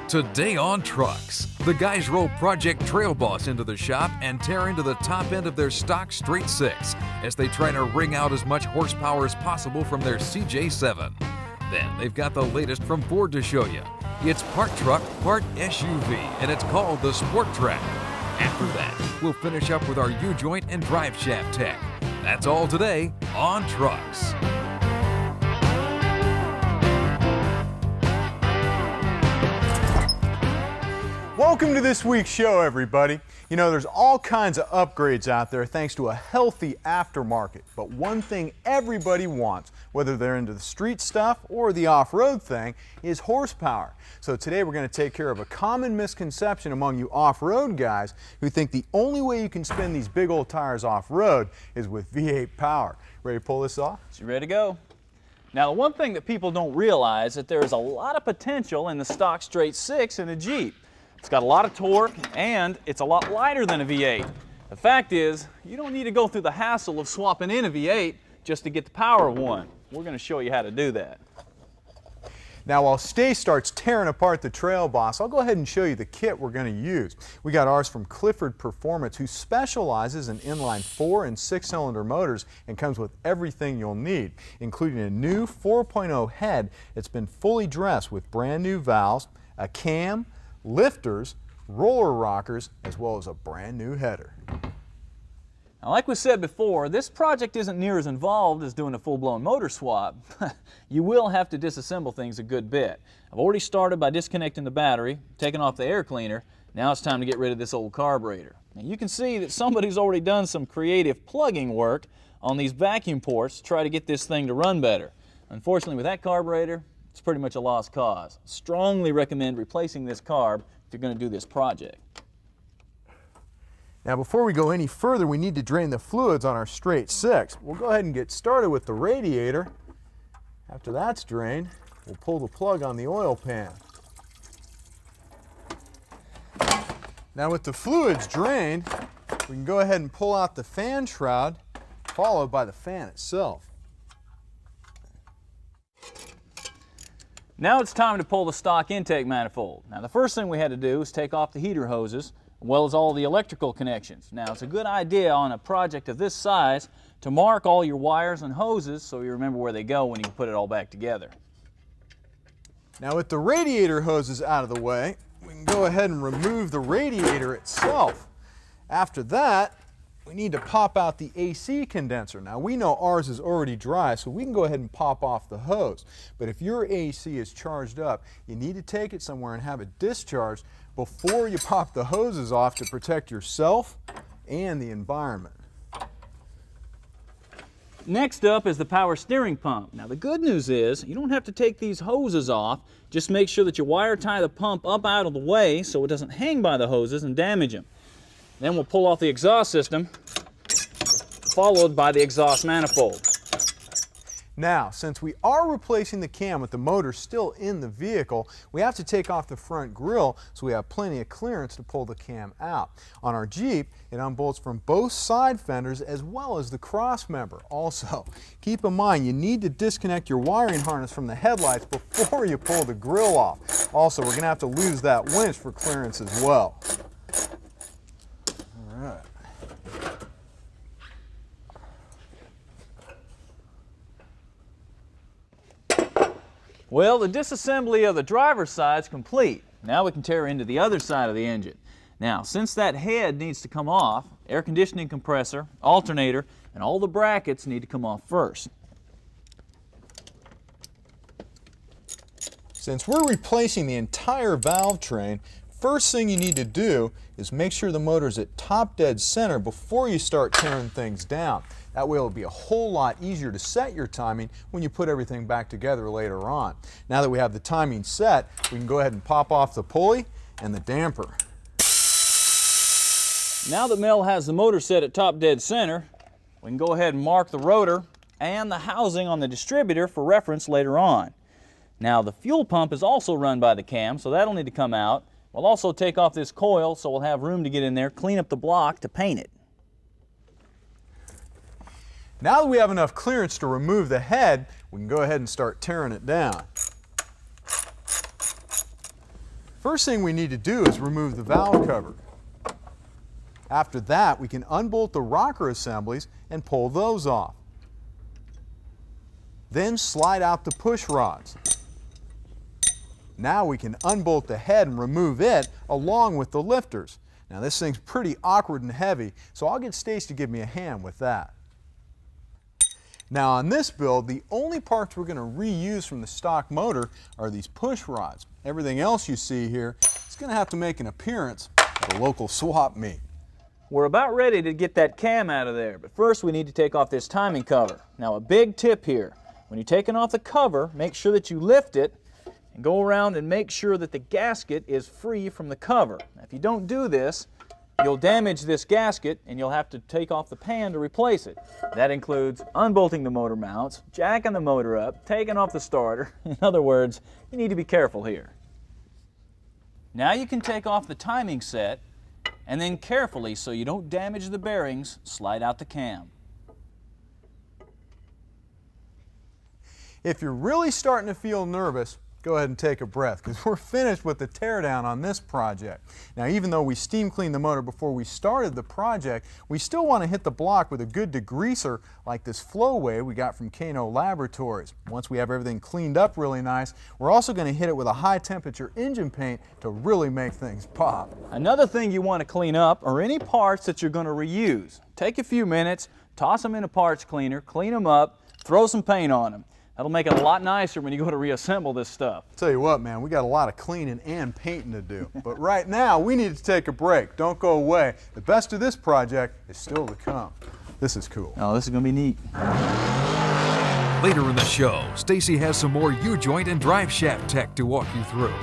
Today on Trucks, the guys roll Project Trailboss into the shop and tear into the top end of their stock straight six as they try to wring out as much horsepower as possible from their CJ7. Then they've got the latest from Ford to show you. It's part truck, part SUV, and it's called the Sport Trac. After that, we'll finish up with our U-joint and drive shaft tech. That's all today on Trucks. Welcome to this week's show, everybody. You know, there's all kinds of upgrades out there thanks to a healthy aftermarket. But one thing everybody wants, whether they're into the street stuff or the off-road thing, is horsepower. So today we're going to take care of a common misconception among you off-road guys who think the only way you can spin these big old tires off-road is with V8 power. Ready to pull this off? You ready to go? Now, the one thing that people don't realize is that there is a lot of potential in the stock straight six in a Jeep. It's got a lot of torque, and it's a lot lighter than a V8. The fact is, you don't need to go through the hassle of swapping in a V8 just to get the power of one. We're going to show you how to do that. Now, while Stace starts tearing apart the Trailboss, I'll go ahead and show you the kit we're going to use. We got ours from Clifford Performance, who specializes in inline 4 and 6-cylinder motors and comes with everything you'll need, including a new 4.0 head that's been fully dressed with brand new valves, a cam, lifters, roller rockers, as well as a brand new header. Now, like we said before, this project isn't near as involved as doing a full-blown motor swap. You will have to disassemble things a good bit. I've already started by disconnecting the battery, taking off the air cleaner. Now it's time to get rid of this old carburetor. Now, you can see that somebody's already done some creative plugging work on these vacuum ports to try to get this thing to run better. Unfortunately, with that carburetor, it's pretty much a lost cause. Strongly recommend replacing this carb if you're going to do this project. Now, before we go any further, we need to drain the fluids on our straight six. We'll go ahead and get started with the radiator. After that's drained, we'll pull the plug on the oil pan. Now, with the fluids drained, we can go ahead and pull out the fan shroud, followed by the fan itself. Now it's time to pull the stock intake manifold. Now, the first thing we had to do is take off the heater hoses, as well as all the electrical connections. Now, it's a good idea on a project of this size to mark all your wires and hoses so you remember where they go when you put it all back together. Now, with the radiator hoses out of the way, we can go ahead and remove the radiator itself. After that, we need to pop out the AC condenser. Now, we know ours is already dry, so we can go ahead and pop off the hose. But if your AC is charged up, you need to take it somewhere and have it discharged before you pop the hoses off to protect yourself and the environment. Next up is the power steering pump. Now, the good news is you don't have to take these hoses off. Just make sure that you wire tie the pump up out of the way so it doesn't hang by the hoses and damage them. Then we'll pull off the exhaust system, followed by the exhaust manifold. Now, since we are replacing the cam with the motor still in the vehicle, we have to take off the front grille so we have plenty of clearance to pull the cam out. On our Jeep, it unbolts from both side fenders as well as the cross member. Also, keep in mind you need to disconnect your wiring harness from the headlights before you pull the grille off. Also, we're going to have to lose that winch for clearance as well. Well, the disassembly of the driver's side is complete. Now we can tear into the other side of the engine. Now, since that head needs to come off, air conditioning compressor, alternator, and all the brackets need to come off first. Since we're replacing the entire valve train, first thing you need to do is make sure the motor's at top dead center before you start tearing things down. That way it'll be a whole lot easier to set your timing when you put everything back together later on. Now that we have the timing set, we can go ahead and pop off the pulley and the damper. Now that Mel has the motor set at top dead center, we can go ahead and mark the rotor and the housing on the distributor for reference later on. Now, the fuel pump is also run by the cam, so that'll need to come out. We'll also take off this coil so we'll have room to get in there, clean up the block to paint it. Now that we have enough clearance to remove the head, we can go ahead and start tearing it down. First thing we need to do is remove the valve cover. After that, we can unbolt the rocker assemblies and pull those off. Then slide out the push rods. Now we can unbolt the head and remove it along with the lifters. Now this thing's pretty awkward and heavy, so I'll get Stace to give me a hand with that. Now on this build, the only parts we're going to reuse from the stock motor are these push rods. Everything else you see here is going to have to make an appearance at a local swap meet. We're about ready to get that cam out of there, but first we need to take off this timing cover. Now a big tip here, when you're taking off the cover, make sure that you lift it and go around and make sure that the gasket is free from the cover. Now, if you don't do this, you'll damage this gasket and you'll have to take off the pan to replace it. That includes unbolting the motor mounts, jacking the motor up, taking off the starter. In other words, you need to be careful here. Now you can take off the timing set and then carefully, so you don't damage the bearings, slide out the cam. If you're really starting to feel nervous, go ahead and take a breath, because we're finished with the teardown on this project. Now, even though we steam cleaned the motor before we started the project, we still want to hit the block with a good degreaser like this Flowway we got from Kano Laboratories. Once we have everything cleaned up really nice, we're also going to hit it with a high temperature engine paint to really make things pop. Another thing you want to clean up are any parts that you're going to reuse. Take a few minutes, toss them in a parts cleaner, clean them up, throw some paint on them. That'll make it a lot nicer when you go to reassemble this stuff. Tell you what, man, we got a lot of cleaning and painting to do. But right now, we need to take a break. Don't go away. The best of this project is still to come. This is cool. Oh, this is going to be neat. Later in the show, Stacy has some more U-joint and drive shaft tech to walk you through.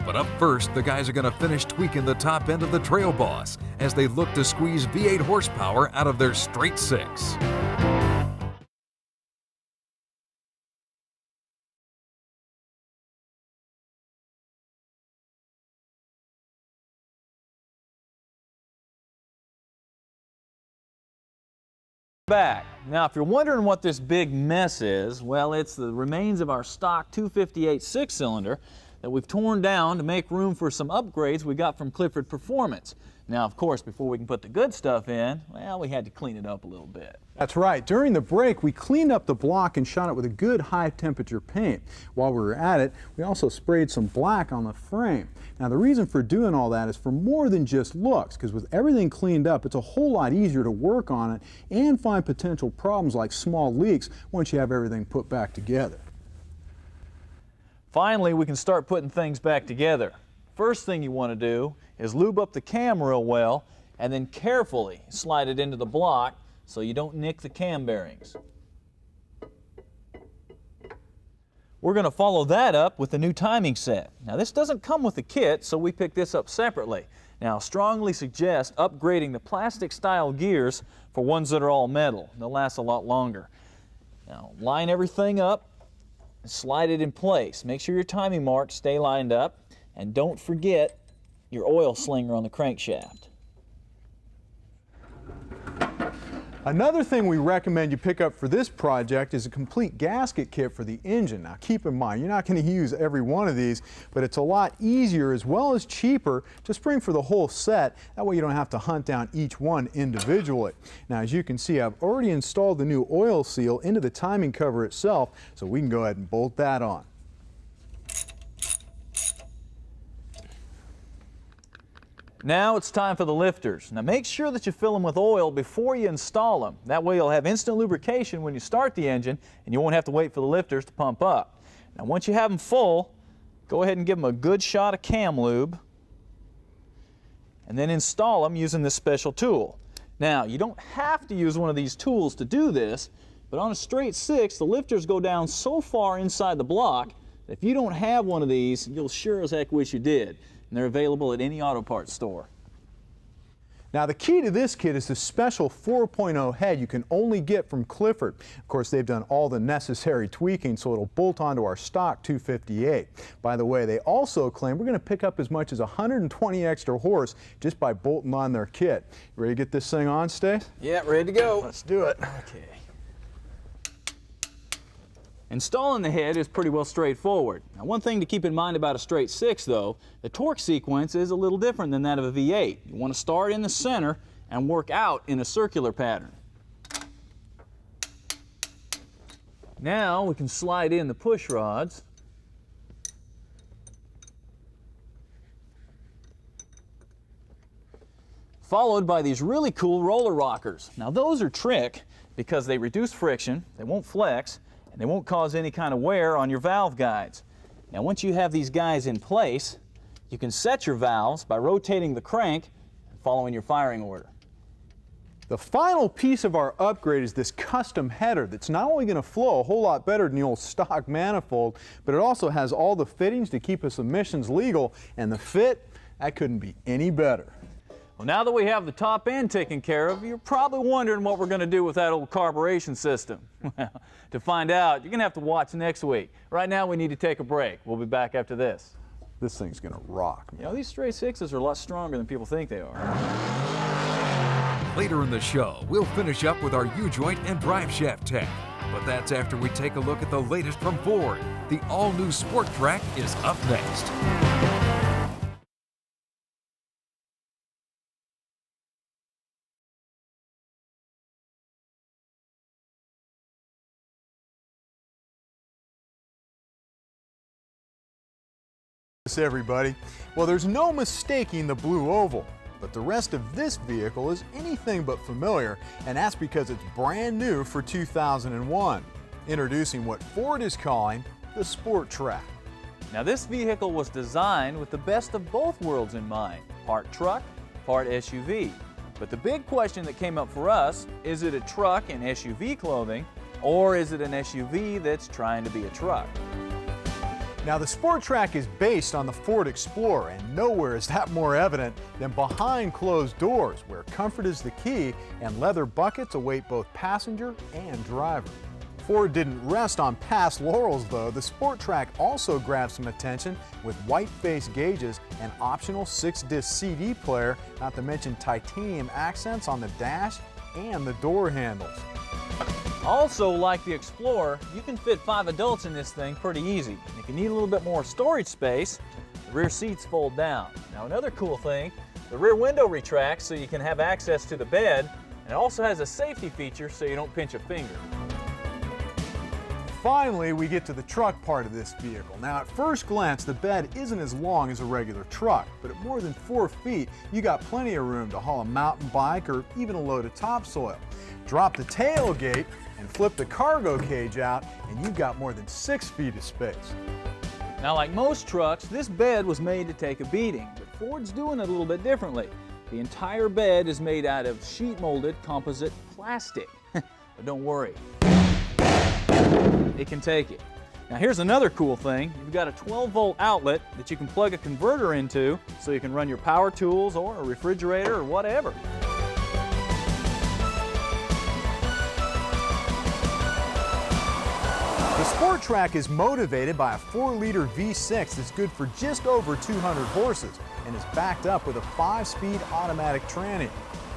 But up first, the guys are going to finish tweaking the top end of the Trailboss as they look to squeeze V8 horsepower out of their straight six. Back. Now, if you're wondering what this big mess is, well, it's the remains of our stock 258 six-cylinder that we've torn down to make room for some upgrades we got from Clifford Performance. Now, of course, before we can put the good stuff in, well, we had to clean it up a little bit. That's right. During the break, we cleaned up the block and shot it with a good high-temperature paint. While we were at it, we also sprayed some black on the frame. Now, the reason for doing all that is for more than just looks, because with everything cleaned up, it's a whole lot easier to work on it and find potential problems like small leaks once you have everything put back together. Finally, we can start putting things back together. First thing you want to do is lube up the cam real well and then carefully slide it into the block so you don't nick the cam bearings. We're going to follow that up with the new timing set. Now, this doesn't come with the kit, so we picked this up separately. Now, I strongly suggest upgrading the plastic style gears for ones that are all metal. They'll last a lot longer. Now, line everything up and slide it in place. Make sure your timing marks stay lined up, and don't forget your oil slinger on the crankshaft. Another thing we recommend you pick up for this project is a complete gasket kit for the engine. Now keep in mind, you're not going to use every one of these, but it's a lot easier as well as cheaper to spring for the whole set. That way you don't have to hunt down each one individually. Now, as you can see, I've already installed the new oil seal into the timing cover itself, so we can go ahead and bolt that on. Now it's time for the lifters. Now make sure that you fill them with oil before you install them. That way you'll have instant lubrication when you start the engine and you won't have to wait for the lifters to pump up. Now once you have them full, go ahead and give them a good shot of cam lube and then install them using this special tool. Now you don't have to use one of these tools to do this, but on a straight six, the lifters go down so far inside the block that if you don't have one of these, you'll sure as heck wish you did. And they're available at any auto parts store. Now the key to this kit is the special 4.0 head you can only get from Clifford. Of course, they've done all the necessary tweaking so it'll bolt onto our stock 258. By the way, they also claim we're going to pick up as much as 120 extra horse just by bolting on their kit. You ready to get this thing on, Stace? Yeah, ready to go. Let's do it. Okay. Installing the head is pretty well straightforward. Now, one thing to keep in mind about a straight six though, the torque sequence is a little different than that of a V8. You want to start in the center and work out in a circular pattern. Now we can slide in the push rods. Followed by these really cool roller rockers. Now those are trick because they reduce friction, they won't flex, and they won't cause any kind of wear on your valve guides. Now once you have these guys in place, you can set your valves by rotating the crank and following your firing order. The final piece of our upgrade is this custom header that's not only going to flow a whole lot better than the old stock manifold, but it also has all the fittings to keep us emissions legal, and the fit, that couldn't be any better. Well, now that we have the top end taken care of, you're probably wondering what we're going to do with that old carburation system. Well, to find out, you're going to have to watch next week. Right now, we need to take a break. We'll be back after this. This thing's going to rock, man. You know, these straight sixes are a lot stronger than people think they are. Later in the show, we'll finish up with our U-joint and drive shaft tech. But that's after we take a look at the latest from Ford. The all-new Sport Trac is up next. Everybody. Well, there's no mistaking the blue oval, but the rest of this vehicle is anything but familiar, and that's because it's brand new for 2001. Introducing what Ford is calling the Sport Trac. Now this vehicle was designed with the best of both worlds in mind, part truck, part SUV. But the big question that came up for us, is it a truck in SUV clothing, or is it an SUV that's trying to be a truck? Now the Sport Trac is based on the Ford Explorer, and nowhere is that more evident than behind closed doors, where comfort is the key and leather buckets await both passenger and driver. Ford didn't rest on past laurels though. The Sport Trac also grabbed some attention with white face gauges and optional 6-disc CD player, not to mention titanium accents on the dash and the door handles. Also, like the Explorer, you can fit 5 adults in this thing pretty easy. If you need a little bit more storage space, the rear seats fold down. Now another cool thing, the rear window retracts so you can have access to the bed, and it also has a safety feature so you don't pinch a finger. Finally, we get to the truck part of this vehicle. Now, at first glance, the bed isn't as long as a regular truck, but at more than 4 feet, you got plenty of room to haul a mountain bike or even a load of topsoil. Drop the tailgate and flip the cargo cage out, and you've got more than 6 feet of space. Now, like most trucks, this bed was made to take a beating, but Ford's doing it a little bit differently. The entire bed is made out of sheet-molded composite plastic. But don't worry, it can take it. Now here's another cool thing. You've got a 12-volt outlet that you can plug a converter into so you can run your power tools or a refrigerator or whatever. The Sport Trac is motivated by a 4-liter V6 that's good for just over 200 horses and is backed up with a 5-speed automatic tranny.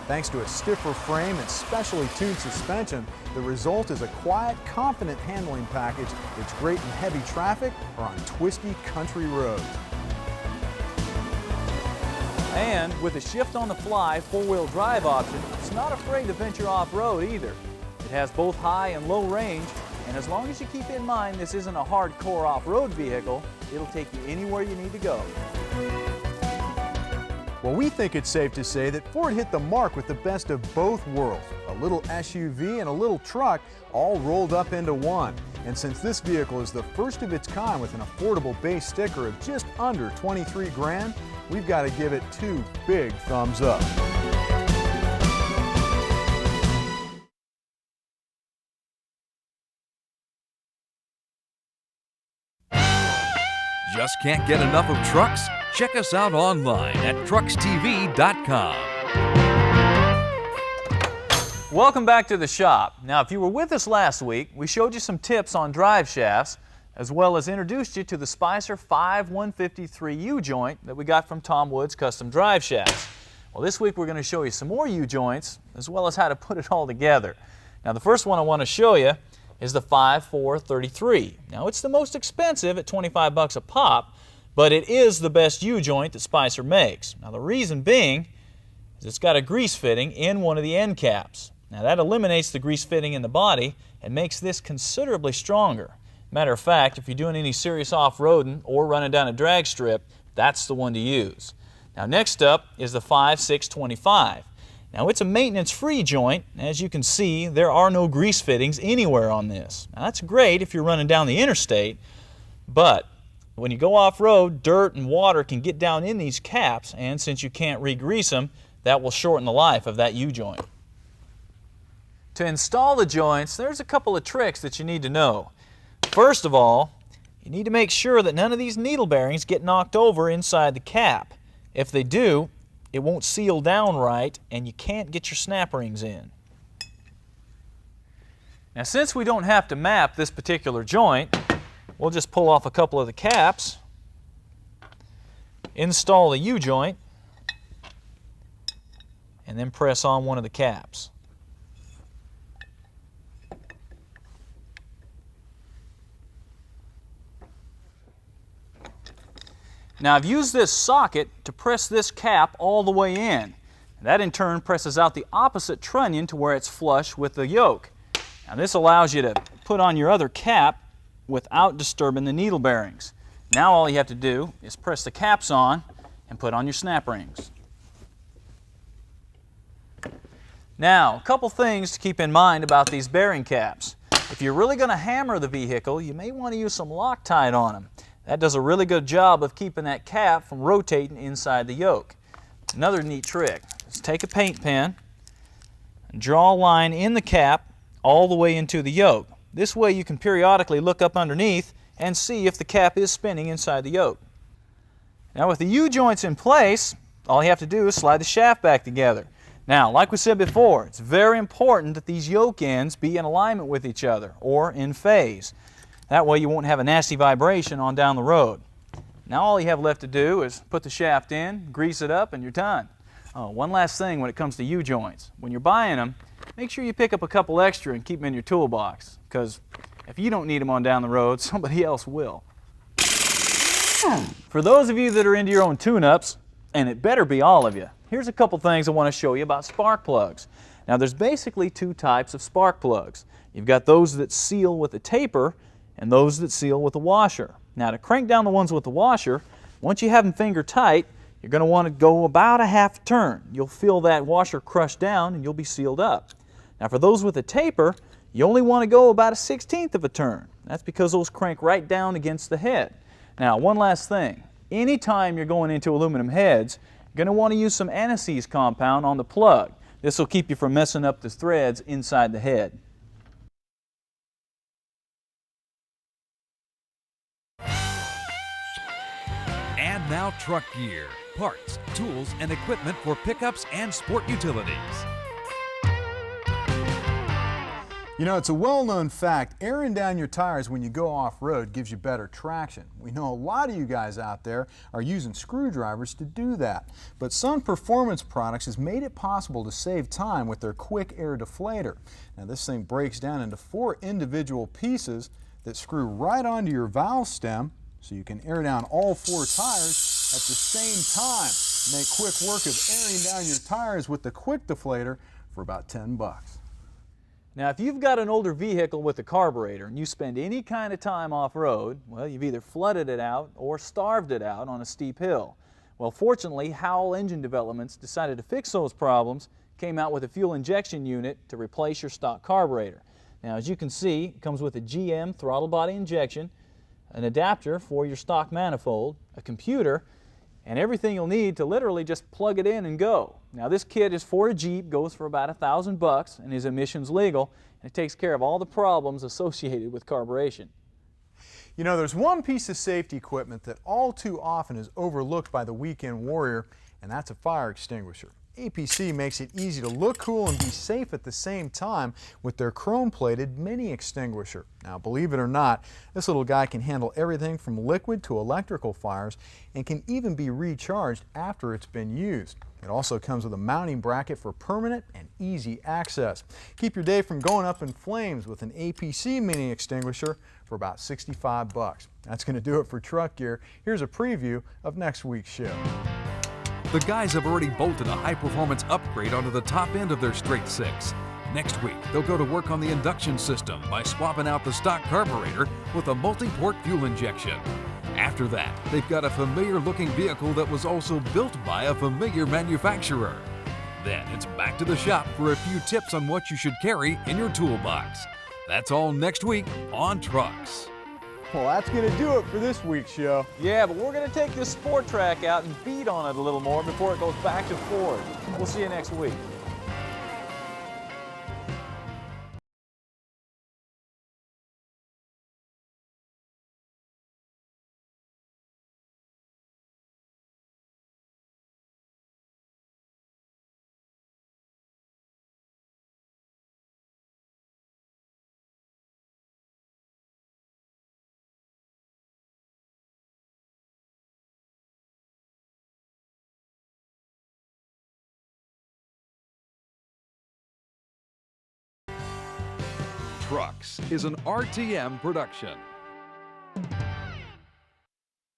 Thanks to a stiffer frame and specially tuned suspension, the result is a quiet, confident handling package that's great in heavy traffic or on twisty country roads. And with a shift-on-the-fly 4-wheel drive option, it's not afraid to venture off-road either. It has both high and low range, and as long as you keep in mind this isn't a hardcore off-road vehicle, it'll take you anywhere you need to go. Well, we think it's safe to say that Ford hit the mark with the best of both worlds, a little SUV and a little truck all rolled up into one. And since this vehicle is the first of its kind with an affordable base sticker of just under 23 grand, we've got to give it 2 big thumbs up. Just can't get enough of trucks? Check us out online at truckstv.com. Welcome back to the shop. Now, if you were with us last week, we showed you some tips on drive shafts, as well as introduced you to the Spicer 5153 U-joint that we got from Tom Wood's Custom Drive Shafts. Well, this week we're going to show you some more U-joints, as well as how to put it all together. Now, the first one I want to show you is the 5.4-33. Now it's the most expensive at 25 bucks a pop, but it is the best U-joint that Spicer makes. Now the reason being is it's got a grease fitting in one of the end caps. Now that eliminates the grease fitting in the body and makes this considerably stronger. Matter of fact, if you're doing any serious off-roading or running down a drag strip, that's the one to use. Now next up is the 5.6-25. Now it's a maintenance-free joint. As you can see, there are no grease fittings anywhere on this. Now that's great if you're running down the interstate, but when you go off-road, dirt and water can get down in these caps, and since you can't re-grease them, that will shorten the life of that U-joint. To install the joints, there's a couple of tricks that you need to know. First of all, you need to make sure that none of these needle bearings get knocked over inside the cap. If they do, it won't seal down right and you can't get your snap rings in. Now since we don't have to map this particular joint, we'll just pull off a couple of the caps, install the U-joint, and then press on one of the caps. Now I've used this socket to press this cap all the way in. That in turn presses out the opposite trunnion to where it's flush with the yoke. Now this allows you to put on your other cap without disturbing the needle bearings. Now all you have to do is press the caps on and put on your snap rings. Now, a couple things to keep in mind about these bearing caps. If you're really going to hammer the vehicle, you may want to use some Loctite on them. That does a really good job of keeping that cap from rotating inside the yoke. Another neat trick is take a paint pen and draw a line in the cap all the way into the yoke. This way you can periodically look up underneath and see if the cap is spinning inside the yoke. Now with the U-joints in place, all you have to do is slide the shaft back together. Now, like we said before, it's very important that these yoke ends be in alignment with each other or in phase. That way you won't have a nasty vibration on down the road. Now all you have left to do is put the shaft in, grease it up, and you're done. One last thing when it comes to U-joints. When you're buying them, make sure you pick up a couple extra and keep them in your toolbox, because if you don't need them on down the road, somebody else will. For those of you that are into your own tune-ups, and it better be all of you, here's a couple things I want to show you about spark plugs. Now there's basically two types of spark plugs. You've got those that seal with a taper and those that seal with a washer. Now to crank down the ones with the washer, once you have them finger tight, you're going to want to go about a half turn. You'll feel that washer crush down and you'll be sealed up. Now for those with a taper, you only want to go about a 1/16 of a turn. That's because those crank right down against the head. Now one last thing, anytime you're going into aluminum heads, you're going to want to use some anti-seize compound on the plug. This will keep you from messing up the threads inside the head. And now truck gear, parts, tools, and equipment for pickups and sport utilities. You know, it's a well-known fact, airing down your tires when you go off-road gives you better traction. We know a lot of you guys out there are using screwdrivers to do that. But Sun Performance Products has made it possible to save time with their quick air deflator. Now this thing breaks down into 4 individual pieces that screw right onto your valve stem, so you can air down all 4 tires at the same time. Make quick work of airing down your tires with the quick deflator for about 10 bucks. Now if you've got an older vehicle with a carburetor and you spend any kind of time off-road, well, you've either flooded it out or starved it out on a steep hill. Well, fortunately, Howell Engine Developments decided to fix those problems, came out with a fuel injection unit to replace your stock carburetor. Now as you can see, it comes with a GM throttle body injection, an adapter for your stock manifold, a computer, and everything you'll need to literally just plug it in and go. Now this kit is for a Jeep, goes for about $1,000 and is emissions legal, and it takes care of all the problems associated with carburation. You know, there's one piece of safety equipment that all too often is overlooked by the weekend warrior, and that's a fire extinguisher. APC makes it easy to look cool and be safe at the same time with their chrome-plated mini extinguisher. Now, believe it or not, this little guy can handle everything from liquid to electrical fires and can even be recharged after it's been used. It also comes with a mounting bracket for permanent and easy access. Keep your day from going up in flames with an APC mini extinguisher for about 65 bucks. That's going to do it for Truck Gear. Here's a preview of next week's show. The guys have already bolted a high-performance upgrade onto the top end of their straight six. Next week, they'll go to work on the induction system by swapping out the stock carburetor with a multi-port fuel injection. After that, they've got a familiar-looking vehicle that was also built by a familiar manufacturer. Then it's back to the shop for a few tips on what you should carry in your toolbox. That's all next week on Trucks. Well, that's going to do it for this week's show. Yeah, but we're going to take this Sport Trac out and beat on it a little more before it goes back to Ford. We'll see you next week. Trucks is an RTM production.